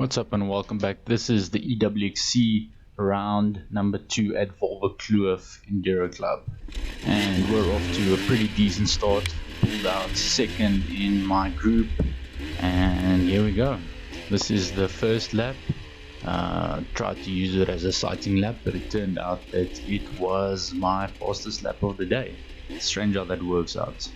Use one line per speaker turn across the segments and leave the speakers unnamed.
What's up and welcome back. This is the EWXC round number 2 at Kloof Enduro Club, and we're off to a pretty decent start. Pulled out second in my group, and here we go. This is the first lap. Tried to use it as a sighting lap, but it turned out that it was my fastest lap of the day. Strange how that works out.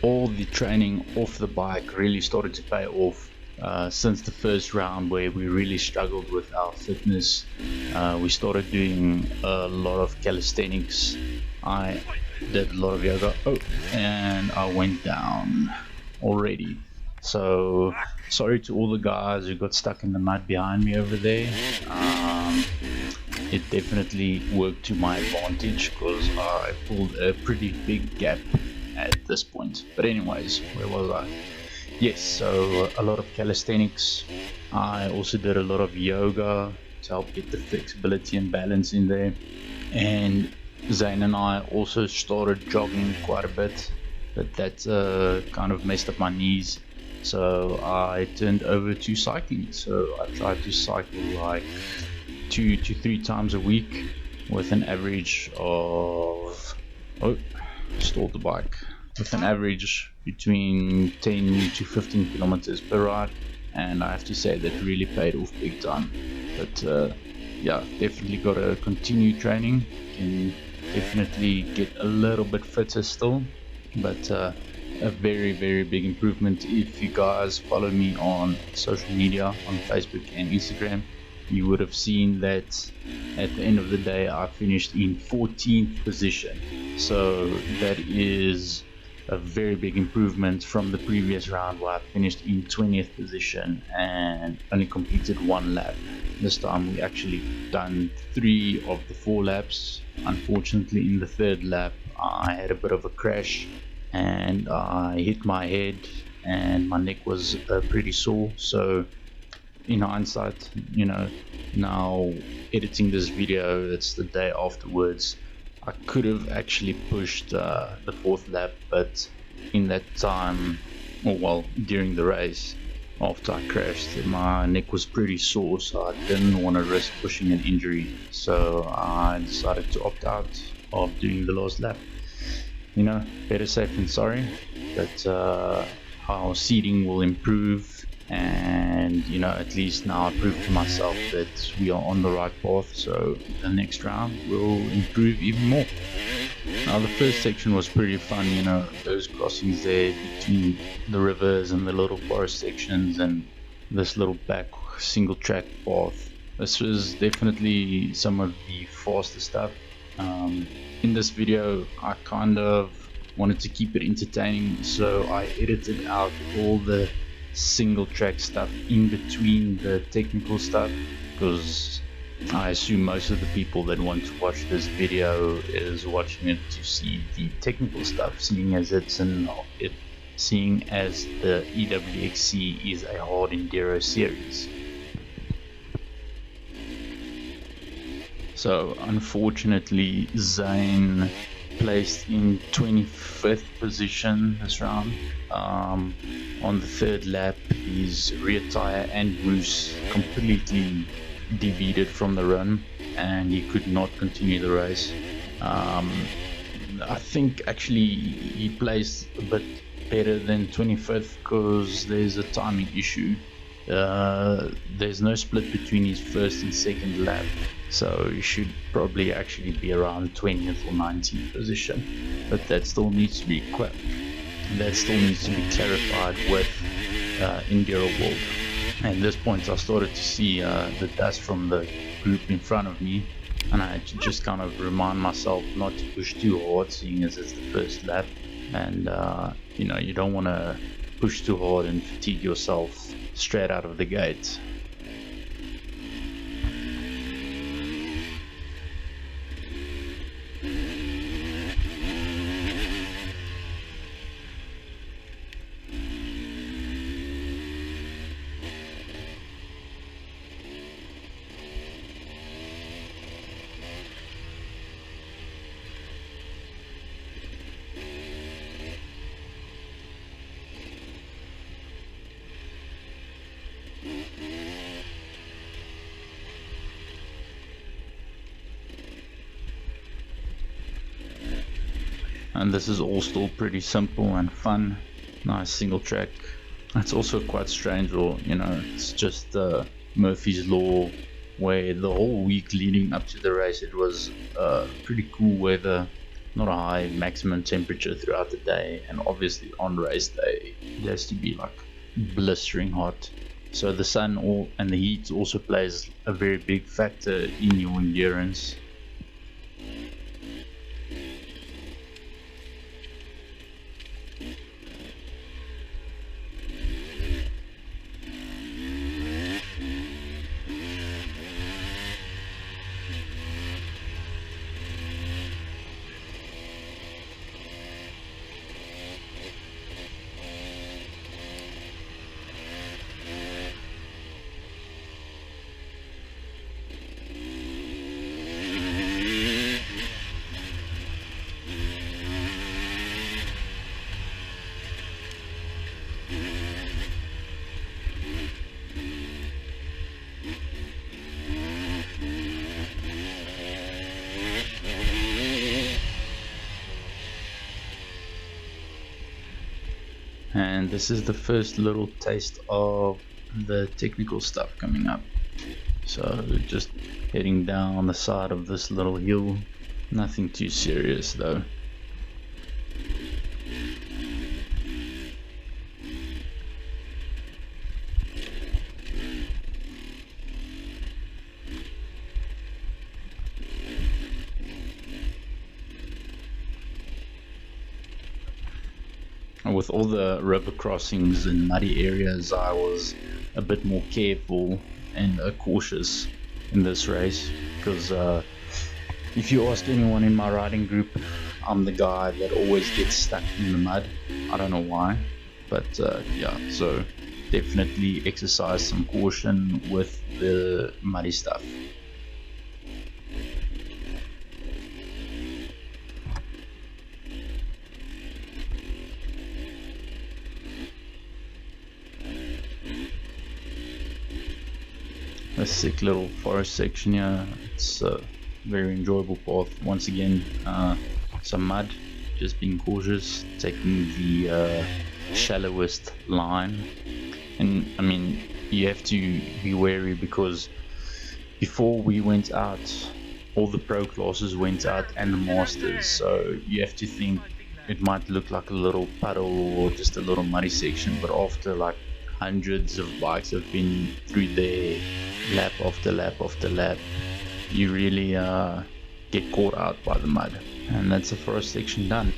All the training off the bike really started to pay off since the first round, where we really struggled with our fitness. We started doing a lot of calisthenics. I did a lot of yoga, and I went down already. So sorry to all the guys who got stuck in the mud behind me over there. It definitely worked to my advantage because I pulled a pretty big gap at this point. But anyways, where was I? Yes, so a lot of calisthenics. I also did a lot of yoga to help get the flexibility and balance in there. And Zane and I also started jogging quite a bit, but that kind of messed up my knees. So I turned over to cycling. So I tried to cycle like 2 to 3 times a week with an average of stalled the bike with an average between 10 to 15 kilometers per ride, and I have to say that really paid off big time. But yeah, definitely got to continue training. Can definitely get a little bit fitter still, but a very big improvement. If you guys follow me on social media on Facebook and Instagram, you would have seen that at the end of the day I finished in 14th position. So that is a very big improvement from the previous round where I finished in 20th position and only completed 1 lap. This time we actually done 3 of the 4 laps. Unfortunately, in the 3rd lap I had a bit of a crash and I hit my head and my neck was pretty sore. So in hindsight, now editing this video, it's the day afterwards, I could have actually pushed the 4th lap, but in that time, during the race, after I crashed, my neck was pretty sore, so I didn't want to risk pushing an injury. So I decided to opt out of doing the last lap. Better safe than sorry, but our seating will improve, and at least now I proved to myself that we are on the right path. So the next round will improve even more. Now the first section was pretty fun, those crossings there between the rivers and the little forest sections and this little back single track path. This was definitely some of the faster stuff. In this video I kind of wanted to keep it entertaining, so I edited out all the single track stuff in between the technical stuff, because I assume most of the people that want to watch this video is watching it to see the technical stuff, seeing as the EWXC is a hard enduro series. So unfortunately Zane placed in 25th position this round. On the 3rd lap his rear tire and Bruce completely deviated from the run and he could not continue the race. I think actually he placed a bit better than 25th because there's a timing issue. There's no split between his 1st and 2nd lap, so you should probably actually be around 20th or 19th position, but that still needs to be clarified with Enduro World. And at this point I started to see the dust from the group in front of me, and I had to just kind of remind myself not to push too hard, seeing as it's the first lap, and you don't want to push too hard and fatigue yourself straight out of the gate. And this is all still pretty simple and fun. Nice single track. It's also quite strange, or you know, it's just Murphy's Law, where the whole week leading up to the race it was pretty cool weather, not a high maximum temperature throughout the day, and obviously on race day it has to be like blistering hot. So the sun and the heat also plays a very big factor in your endurance. And this is the first little taste of the technical stuff coming up. So just heading down the side of this little hill, nothing too serious though. With all the river crossings and muddy areas, I was a bit more careful and cautious in this race, because if you ask anyone in my riding group, I'm the guy that always gets stuck in the mud. I don't know why, but yeah, so definitely exercise some caution with the muddy stuff. A sick little forest section here. It's a very enjoyable path. Once again, some mud, just being cautious, taking the shallowest line. And I mean, you have to be wary, because before we went out, all the pro classes went out and the masters, so you have to think it might look like a little puddle or just a little muddy section, but after like hundreds of bikes have been through there, lap after lap after lap, you really get caught out by the mud. And that's the first section done.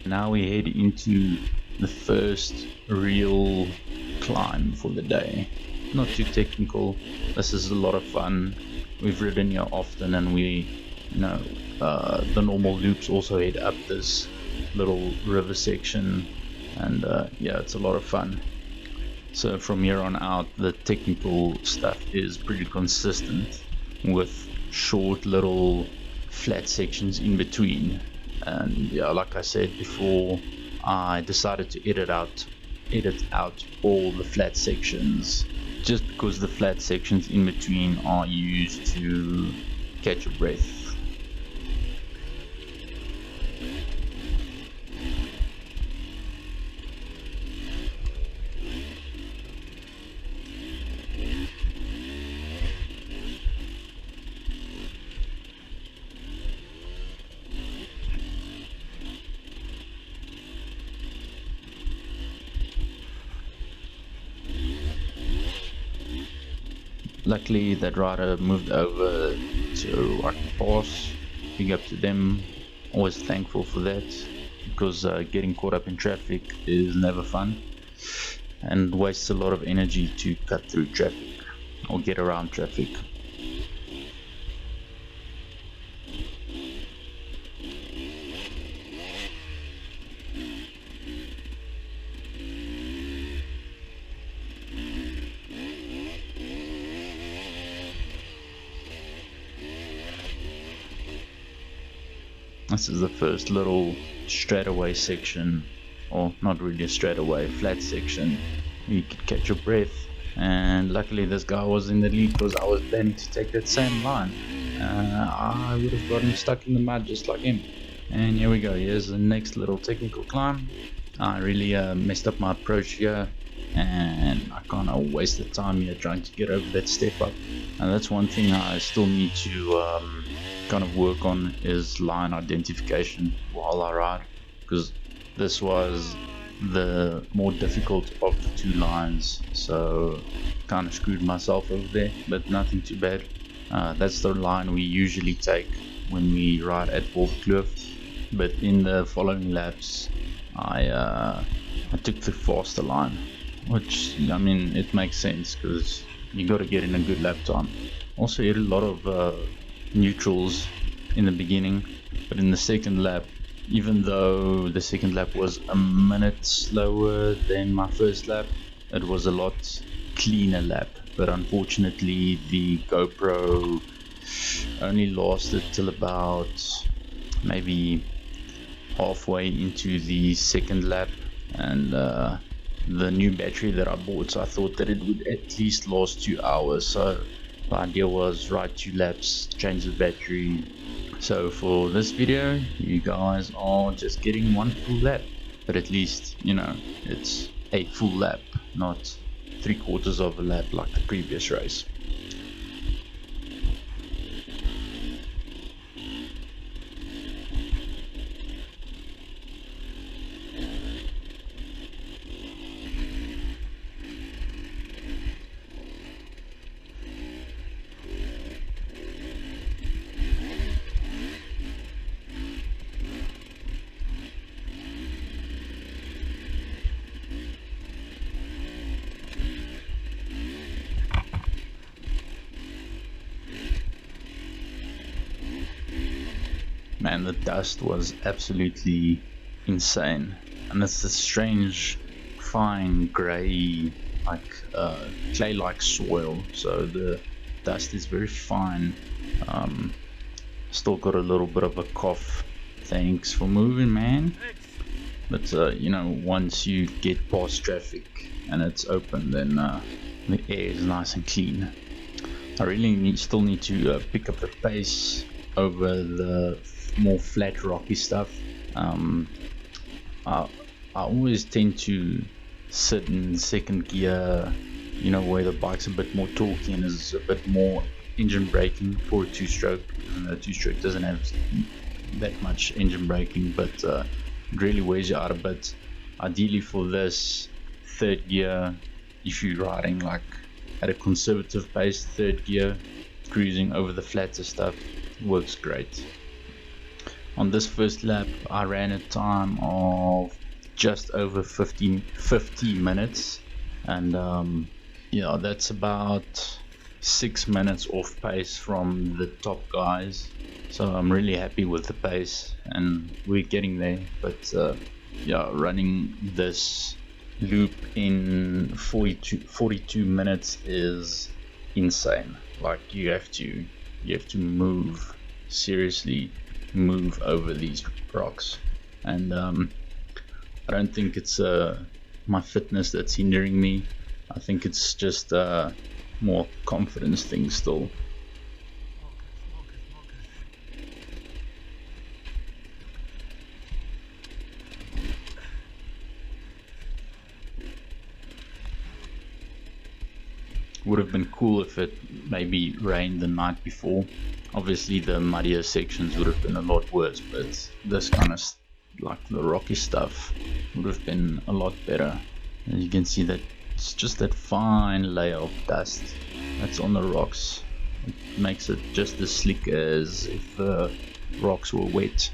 Now we head into the first real climb for the day. Not too technical. This is a lot of fun. We've ridden here often, and the normal loops also head up this little river section, and yeah, it's a lot of fun. So from here on out, the technical stuff is pretty consistent, with short little flat sections in between. And yeah, like I said before, I decided to edit out all the flat sections, just because the flat sections in between are used to catch your breath. Luckily, that rider moved over to Rock Pass. Big up to them. Always thankful for that, because getting caught up in traffic is never fun and wastes a lot of energy to cut through traffic or get around traffic. This is the first little straightaway section, or not really a straightaway, flat section. You could catch your breath, and luckily this guy was in the lead because I was planning to take that same line. I would have gotten stuck in the mud just like him. And here we go, here's the next little technical climb. I really messed up my approach here, and I kind of wasted time here trying to get over that step up. And that's one thing I still need to kind of work on, is line identification while I ride, because this was the more difficult of the two lines, so kind of screwed myself over there, but nothing too bad. That's the line we usually take when we ride at Wolfkloof, but in the following laps I took the faster line, which, I mean, it makes sense because you got to get in a good lap time. Also hit a lot of neutrals in the beginning, but in the second lap, even though the second lap was a minute slower than my first lap, it was a lot cleaner lap. But unfortunately the GoPro only lasted till about maybe halfway into the second lap, and the new battery that I bought, so I thought that it would at least last 2 hours. So the idea was ride 2 laps, change the battery. So for this video you guys are just getting 1 full lap, but at least, you know, it's a full lap, not 3/4 of a lap like the previous race. Man, the dust was absolutely insane, and it's this strange fine grey, like clay-like soil, so the dust is very fine. Still got a little bit of a cough. Thanks for moving, man. But you know, once you get past traffic and it's open, then the air is nice and clean. I really still need to pick up the pace over the more flat rocky stuff. I always tend to sit in second gear, you know, where the bike's a bit more torquey and is a bit more engine braking for a two-stroke. The two-stroke doesn't have that much engine braking, but it really wears you out a bit. Ideally for this, third gear, if you're riding like at a conservative pace, third gear, cruising over the flatter stuff works great. On this first lap I ran a time of just over 50 minutes, and yeah, that's about 6 minutes off pace from the top guys, so I'm really happy with the pace and we're getting there. But yeah, running this loop in 42 minutes is insane. Like, you have to move, seriously move over these rocks, and I don't think it's my fitness that's hindering me. I think it's just more confidence thing still. Would have been cool if it maybe rained the night before. Obviously the muddier sections would have been a lot worse, but this kind of like the rocky stuff would have been a lot better. As you can see, that it's just that fine layer of dust that's on the rocks. It makes it just as slick as if the rocks were wet.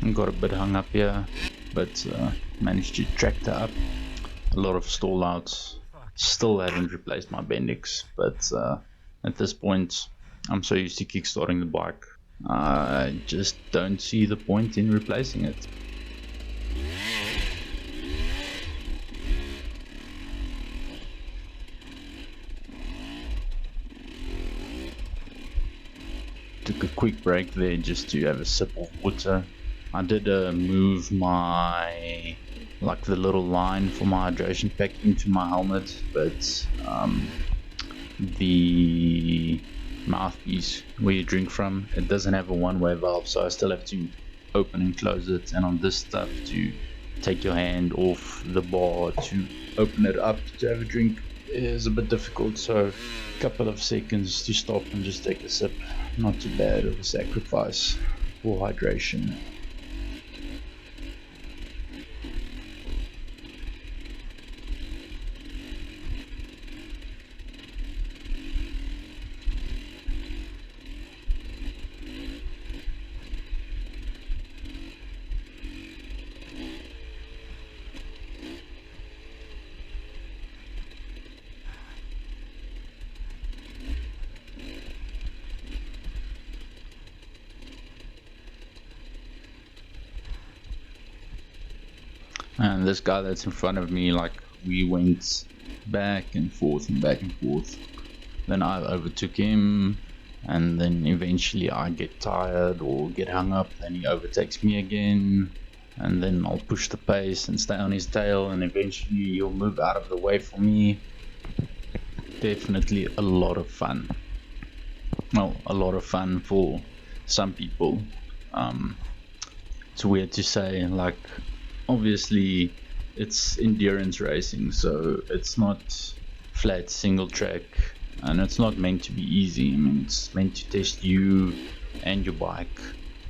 I got a bit hung up here, but managed to tractor up. A lot of stall outs. Still haven't replaced my Bendix, but at this point I'm so used to kickstarting the bike, I just don't see the point in replacing it. Took a quick break there just to have a sip of water. I did move my, like the little line for my hydration pack into my helmet, but the mouthpiece where you drink from, it doesn't have a one-way valve, so I still have to open and close it, and on this stuff to take your hand off the bar to open it up to have a drink is a bit difficult, so a couple of seconds to stop and just take a sip. Not too bad of a sacrifice for hydration. And this guy that's in front of me, like, we went back and forth and back and forth. Then I overtook him, and then eventually I get tired or get hung up, then he overtakes me again, and then I'll push the pace and stay on his tail, and eventually he'll move out of the way for me. Definitely a lot of fun. Well, a lot of fun for some people. It's weird to say, like, obviously it's endurance racing, so it's not flat single track, and it's not meant to be easy. I mean, it's meant to test you and your bike.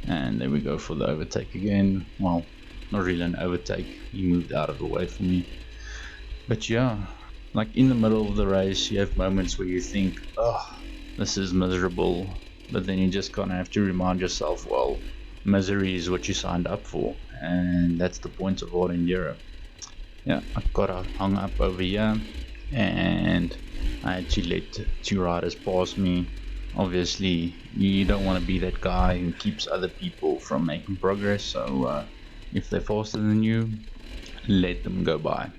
And there we go for the overtake again. Well, not really an overtake, he moved out of the way for me. But yeah, like in the middle of the race you have moments where you think, oh, this is miserable, but then you just kind of have to remind yourself, well, misery is what you signed up for, and that's the point of all enduro. Yeah, I got hung up over here, and I had to let two riders pass me. Obviously, you don't want to be that guy who keeps other people from making progress, so if they're faster than you, let them go by.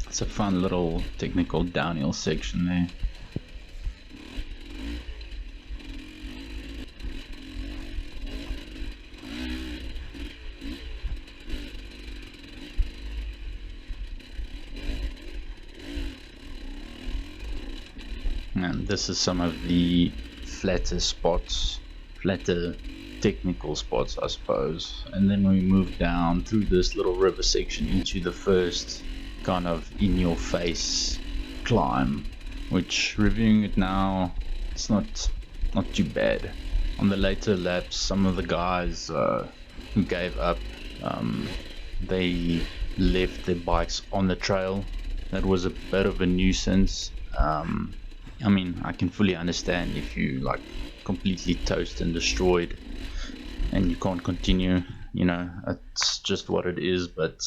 It's a fun little technical downhill section there. And this is some of the flatter spots, flatter technical spots, I suppose. And then we move down through this little river section into the first kind of in your face climb, which, reviewing it now, it's not too bad. On the later laps, some of the guys who gave up, they left their bikes on the trail. That was a bit of a nuisance. I mean, I can fully understand if you like completely toast and destroyed and you can't continue, you know, it's just what it is. But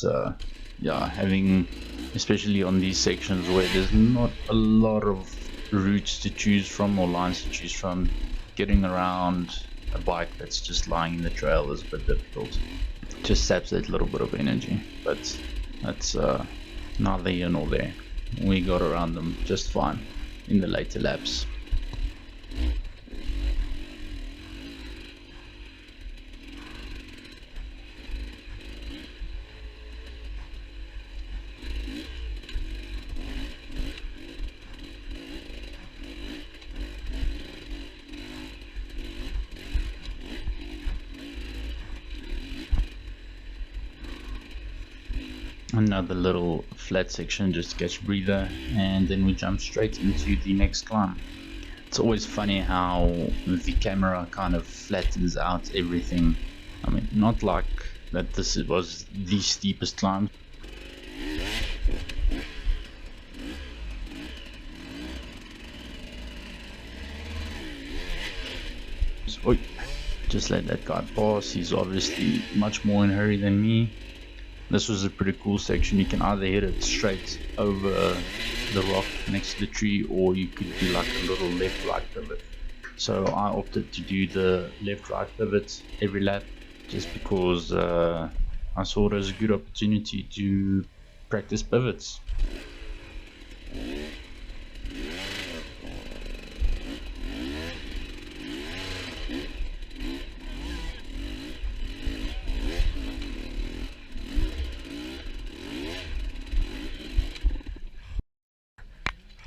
yeah, having, especially on these sections where there's not a lot of routes to choose from or lines to choose from, getting around a bike that's just lying in the trail is a bit difficult. It just saps that little bit of energy, but that's neither here nor there. We got around them just fine in the later laps. another little flat section just to catch a breather, and then we jump straight into the next climb. It's always funny how the camera kind of flattens out everything. I mean, not like that this was the steepest climb. So, just let that guy pass. He's obviously much more in a hurry than me. This was a pretty cool section. You can either hit it straight over the rock next to the tree, or you could do like a little left-right pivot. So I opted to do the left-right pivot every lap, just because I saw it as a good opportunity to practice pivots.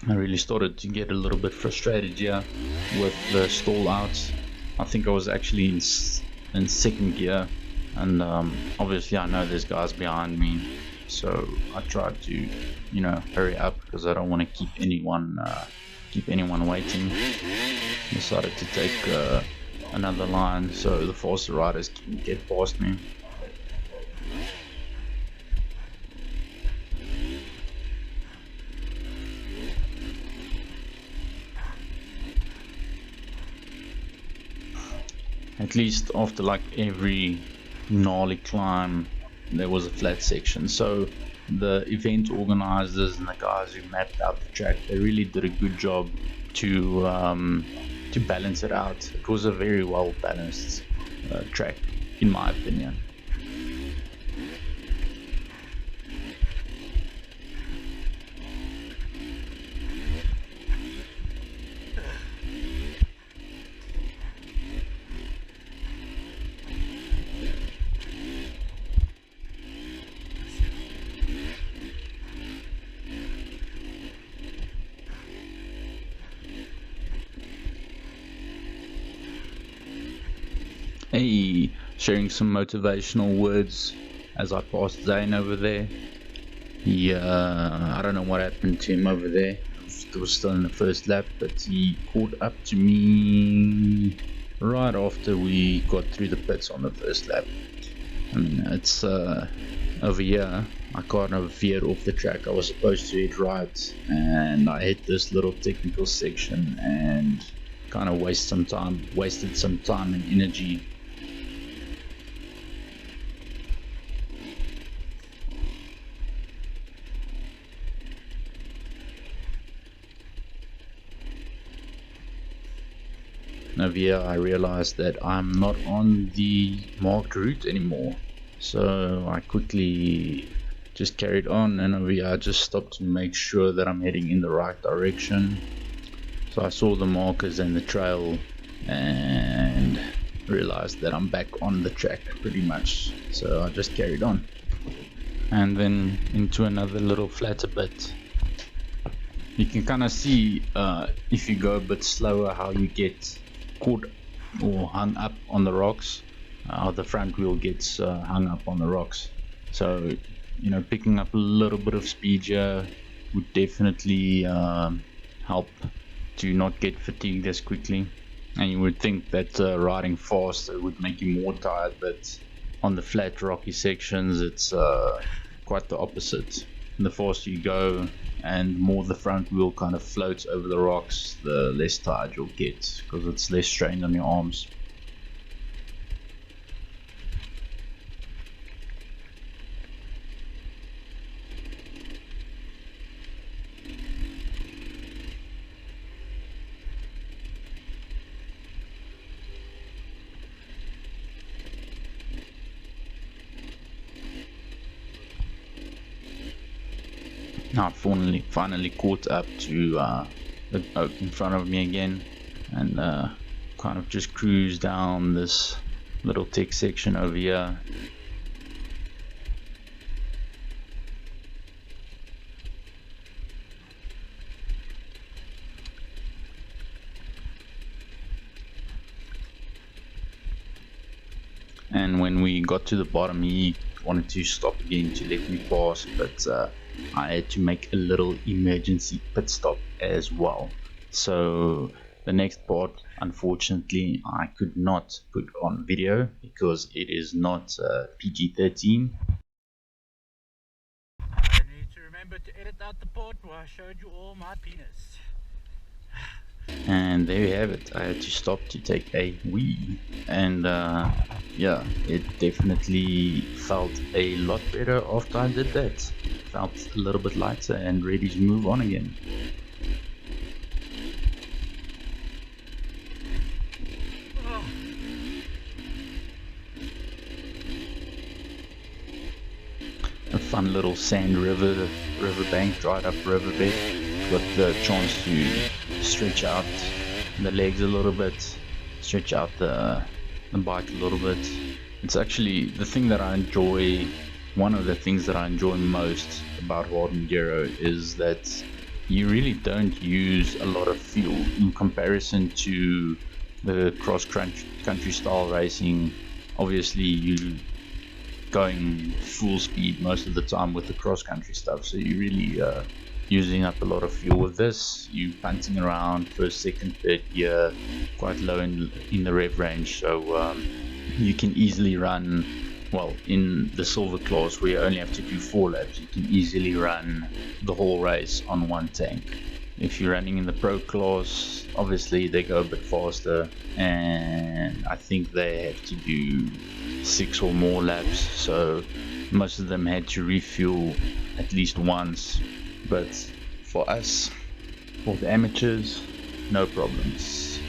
I really started to get a little bit frustrated here with the stall outs. I think I was actually in second gear, and obviously I know there's guys behind me, so I tried to, you know, hurry up because I don't want to keep anyone waiting. Decided to take another line so the faster riders can get past me. At least after like every gnarly climb there was a flat section, so the event organizers and the guys who mapped out the track, they really did a good job to balance it out. It was a very well balanced track in my opinion. Hey, sharing some motivational words as I passed Zane over there. I don't know what happened to him over there. It was still in the first lap, but he caught up to me right after we got through the pits on the first lap. I mean, it's over here. I kind of veered off the track. I was supposed to hit right, and I hit this little technical section and kind of wasted some time and energy. Over here I realized that I'm not on the marked route anymore, so I quickly just carried on, and over here I just stopped to make sure that I'm heading in the right direction. So I saw the markers and the trail and realized that I'm back on the track pretty much, so I just carried on and then into another little flatter bit. You can kind of see if you go a bit slower how you get caught or hung up on the rocks, how the front wheel gets hung up on the rocks. So, you know, picking up a little bit of speed here would definitely help to not get fatigued as quickly. And you would think that riding faster would make you more tired, but on the flat rocky sections it's quite the opposite. The faster you go and more the front wheel kind of floats over the rocks, the less tired you'll get because it's less strain on your arms. Now I finally caught up to the oak in front of me again, and kind of just cruise down this little tech section over here. And when we got to the bottom, he wanted to stop again to let me pass, but I had to make a little emergency pit stop as well. So the next part, unfortunately, I could not put on video because it is not PG-13.
I need to remember to edit out the part where I showed you all my penis.
And there you have it. I had to stop to take a wee, and yeah, it definitely felt a lot better after I did that. Felt a little bit lighter and ready to move on again.
Oh.
A fun little sand riverbank, dried up riverbed. Got the chance to stretch out the legs a little bit, stretch out the bike a little bit. It's actually the thing that I enjoy. One of the things that I enjoy most about hard enduro is that you really don't use a lot of fuel in comparison to the cross country style racing. Obviously, you going full speed most of the time with the cross country stuff, so you really using up a lot of fuel. With this, you punting around first, second, third gear, quite low in the rev range, so you can easily run, well, in the silver class where you only have to do 4 laps, you can easily run the whole race on one tank. If you're running in the pro class, obviously they go a bit faster, and I think they have to do 6 or more laps, so most of them had to refuel at least once. But for us, for the amateurs, no problems.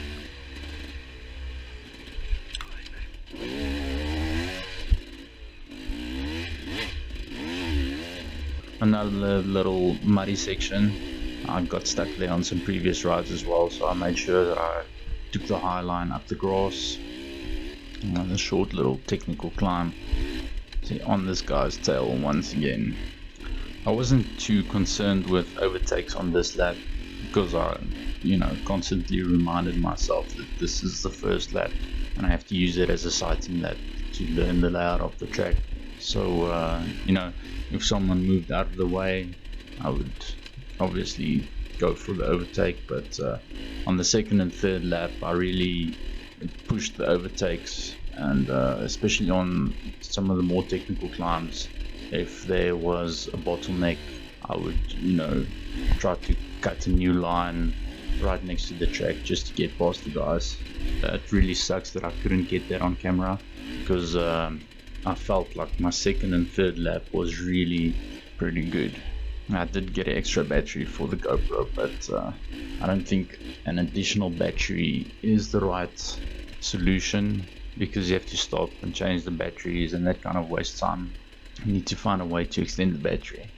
Another little muddy section. I got stuck there on some previous rides as well, so I made sure that I took the high line up the grass. Another short little technical climb. See, on this guy's tail once again. I wasn't too concerned with overtakes on this lap because I, constantly reminded myself that this is the first lap and I have to use it as a sighting lap to learn the layout of the track. So, if someone moved out of the way, I would obviously go for the overtake, but on the second and third lap I really pushed the overtakes, and especially on some of the more technical climbs, if there was a bottleneck I would try to cut a new line right next to the track just to get past the guys. It really sucks that I couldn't get that on camera because I felt like my second and third lap was really pretty good. I did get an extra battery for the GoPro, but I don't think an additional battery is the right solution because you have to stop and change the batteries and that kind of wastes time. You need to find a way to extend the battery.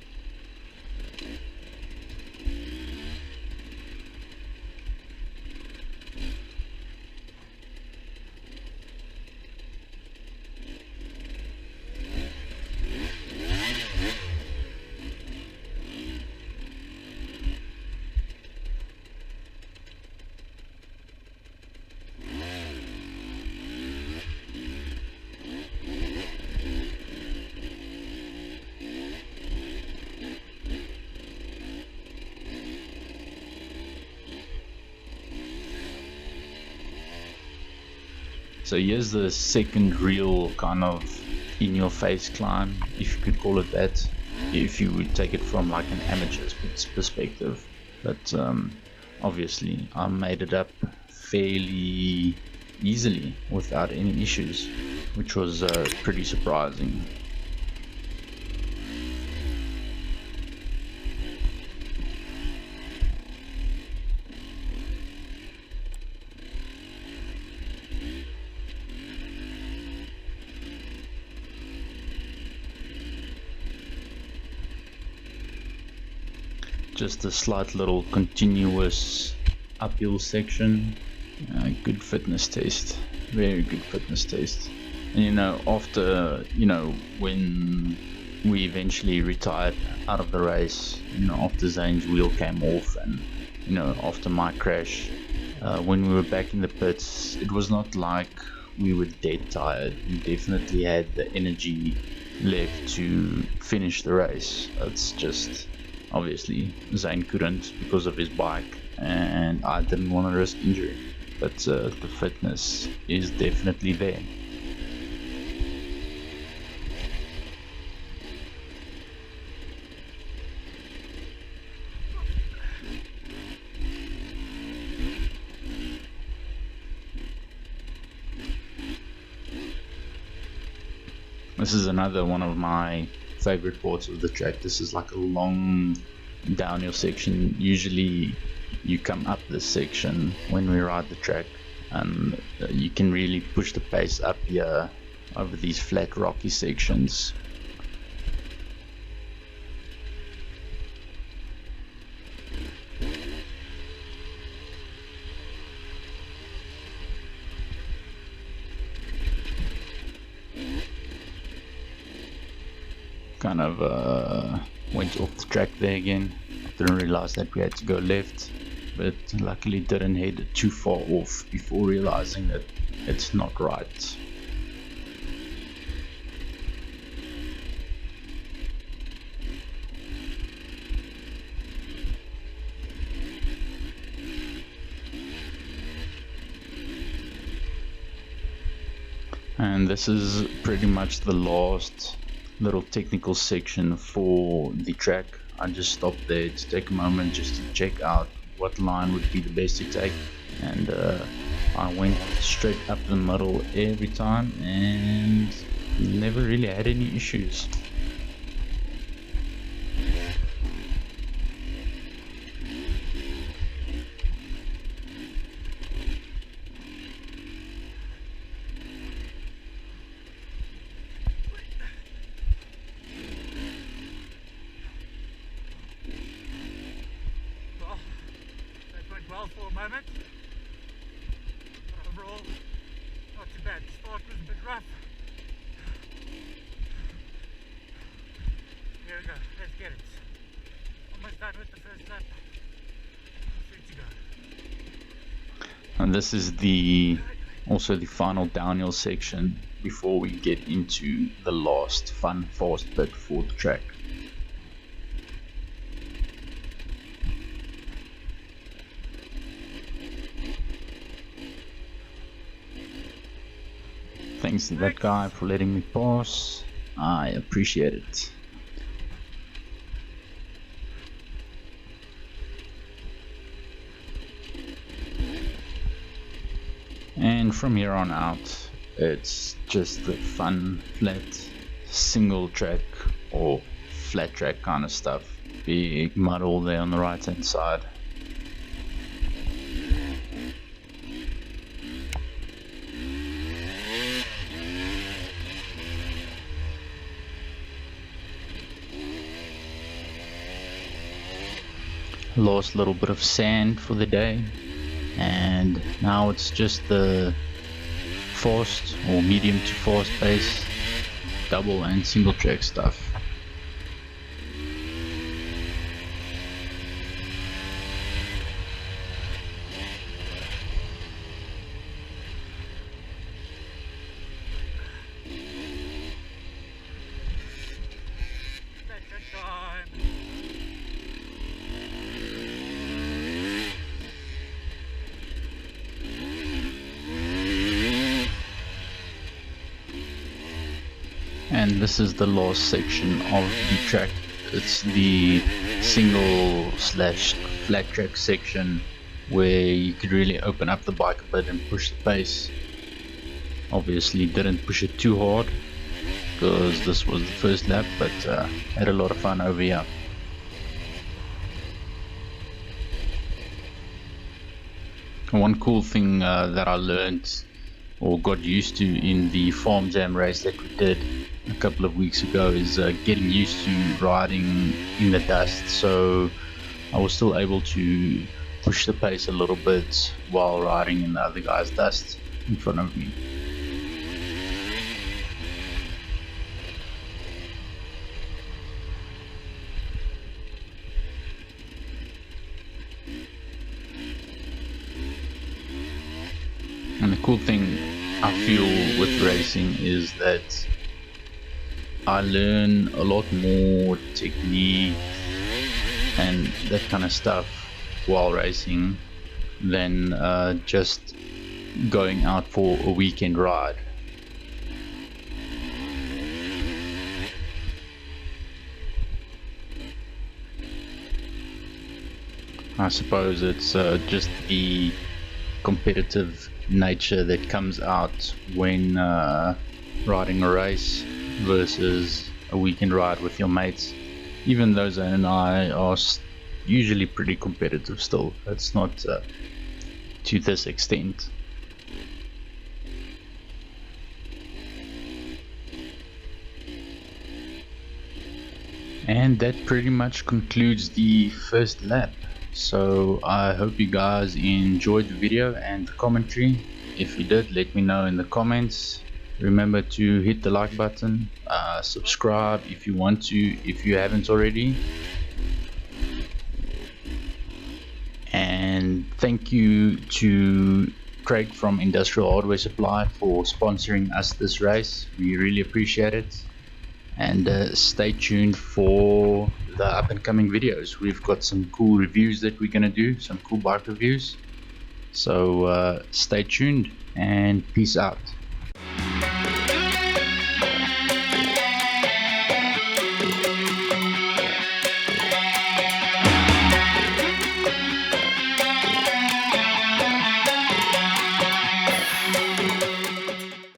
So here's the second real kind of in your face climb, if you could call it that, if you would take it from like an amateur's perspective. But obviously I made it up fairly easily without any issues, which was pretty surprising. Just a slight little continuous uphill section. Good fitness test, very good fitness test. And after when we eventually retired out of the race, after Zane's wheel came off, and after my crash, when we were back in the pits, it was not like we were dead tired. We definitely had the energy left to finish the race. It's just obviously Zane couldn't because of his bike, and I didn't want to risk injury. But the fitness is definitely there. This is another one of my favorite parts of the track. This is like a long downhill section. Usually you come up this section when we ride the track, and you can really push the pace up here over these flat rocky sections. Kind of went off the track there again. Didn't realize that we had to go left, but luckily didn't head too far off before realizing that it's not right. And this is pretty much the last little technical section for the track. I just stopped there to take a moment just to check out what line would be the best to take, and I went straight up the middle every time and never really had any issues.
For a moment, but overall not too bad. The start was a bit rough. Here we go, let's get it. Almost done with the first lap. 3 to go.
And this is also the final downhill section before we get into the last fun fast bit for the track. Thanks to that guy for letting me pass. I appreciate it. And from here on out, it's just the fun, flat, single track or flat track kind of stuff. Big mud all there on the right hand side. Last little bit of sand for the day, and now it's just the fast or medium to fast pace double and single track stuff. And this is the last section of the track. It's the single slash flat track section where you could really open up the bike a bit and push the pace. Obviously didn't push it too hard because this was the first lap, but had a lot of fun over here. One cool thing that I learned or got used to in the farm jam race that we did a couple of weeks ago is getting used to riding in the dust. So I was still able to push the pace a little bit while riding in the other guy's dust in front of me. And the cool thing I feel with racing is that I learn a lot more technique and that kind of stuff while racing than just going out for a weekend ride. I suppose it's just the competitive nature that comes out when riding a race versus a weekend ride with your mates. Even though Zane and I are usually pretty competitive still, it's not to this extent. And that pretty much concludes the first lap. So I hope you guys enjoyed the video and the commentary. If you did, let me know in the comments. Remember to hit the like button, subscribe if you want to, if you haven't already. And thank you to Craig from Industrial Hardware Supply for sponsoring us this race. We really appreciate it. And stay tuned for the up and coming videos. We've got some cool reviews that we're gonna do, some cool bike reviews. So stay tuned and peace out.